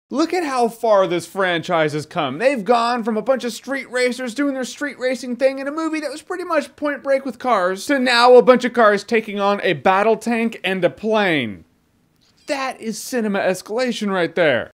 Look at how far this franchise has come. They've gone from a bunch of street racers doing their street racing thing in a movie that was pretty much Point Break with cars, to now a bunch of cars taking on a battle tank and a plane. That is cinema escalation right there.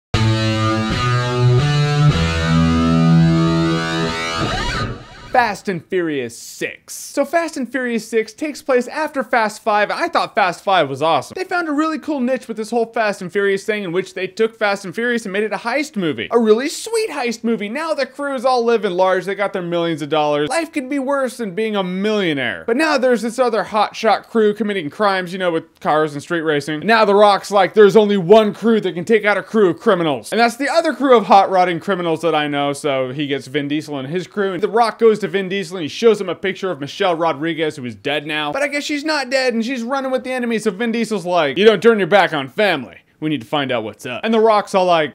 Fast and Furious 6. So Fast and Furious 6 takes place after Fast 5, and I thought Fast 5 was awesome. They found a really cool niche with this whole Fast and Furious thing, in which they took Fast and Furious and made it a heist movie. A really sweet heist movie. Now the crews all live in large, they got their millions of dollars. Life could be worse than being a millionaire. But now there's this other hotshot crew committing crimes, you know, with cars and street racing. And now The Rock's like, there's only one crew that can take out a crew of criminals. And that's the other crew of hot rodding criminals that I know, so he gets Vin Diesel and his crew. And The Rock goes to Vin Diesel and he shows him a picture of Michelle Rodriguez, who is dead now. But I guess she's not dead and she's running with the enemy, so Vin Diesel's like, you don't turn your back on family. We need to find out what's up. And The Rock's all like,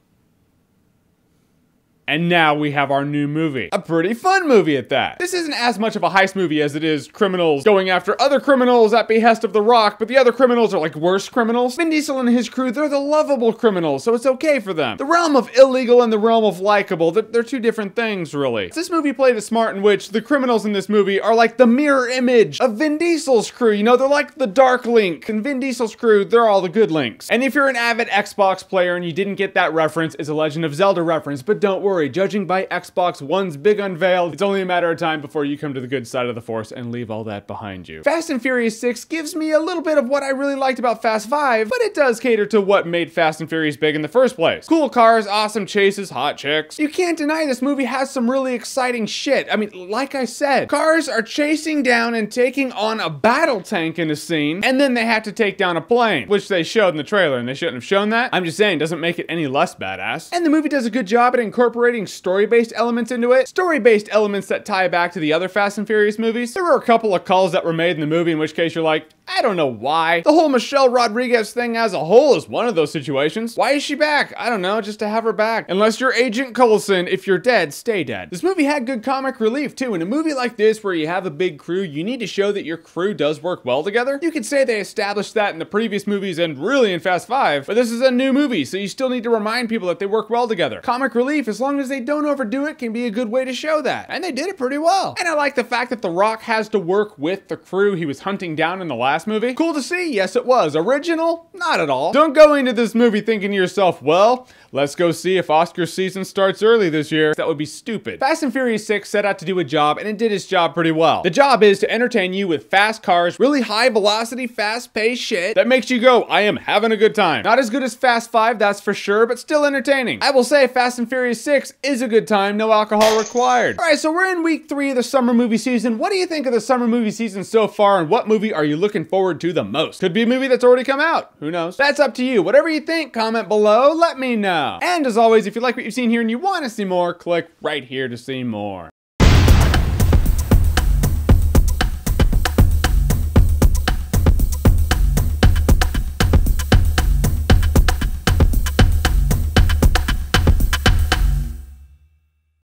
and now we have our new movie. A pretty fun movie at that. This isn't as much of a heist movie as it is criminals going after other criminals at behest of The Rock, but the other criminals are like worse criminals. Vin Diesel and his crew, they're the lovable criminals, so it's okay for them. The realm of illegal and the realm of likable, they're two different things, really. This movie played it smart in which the criminals in this movie are like the mirror image of Vin Diesel's crew. You know, they're like the dark Link, and Vin Diesel's crew, they're all the good Links. And if you're an avid Xbox player and you didn't get that reference, it's a Legend of Zelda reference, but don't worry. Judging by Xbox One's big unveil, it's only a matter of time before you come to the good side of the Force and leave all that behind you. Fast and Furious 6 gives me a little bit of what I really liked about Fast 5, but it does cater to what made Fast and Furious big in the first place. Cool cars, awesome chases, hot chicks. You can't deny this movie has some really exciting shit. I mean, like I said, cars are chasing down and taking on a battle tank in a scene, and then they have to take down a plane, which they showed in the trailer, and they shouldn't have shown that. I'm just saying, doesn't make it any less badass. And the movie does a good job at incorporating story-based elements into it. Story-based elements that tie back to the other Fast and Furious movies. There were a couple of calls that were made in the movie in which case you're like, I don't know why. The whole Michelle Rodriguez thing as a whole is one of those situations. Why is she back? I don't know, just to have her back. Unless you're Agent Coulson, if you're dead, stay dead. This movie had good comic relief too. In a movie like this where you have a big crew, you need to show that your crew does work well together. You could say they established that in the previous movies and really in Fast 5, but this is a new movie, so you still need to remind people that they work well together. Comic relief, as long as they don't overdo it, can be a good way to show that. And they did it pretty well. And I like the fact that The Rock has to work with the crew he was hunting down in the last movie. Cool to see, yes it was. Original? Not at all. Don't go into this movie thinking to yourself, well, let's go see if Oscar season starts early this year. That would be stupid. Fast and Furious 6 set out to do a job, and it did its job pretty well. The job is to entertain you with fast cars, really high velocity, fast paced shit that makes you go, I am having a good time. Not as good as Fast 5, that's for sure, but still entertaining. I will say Fast and Furious 6 is a good time, no alcohol required. Alright, so we're in week 3 of the summer movie season. What do you think of the summer movie season so far, and what movie are you looking forward to the most? Could be a movie that's already come out. Who knows? That's up to you. Whatever you think, comment below, let me know. And as always, if you like what you've seen here and you want to see more, click right here to see more.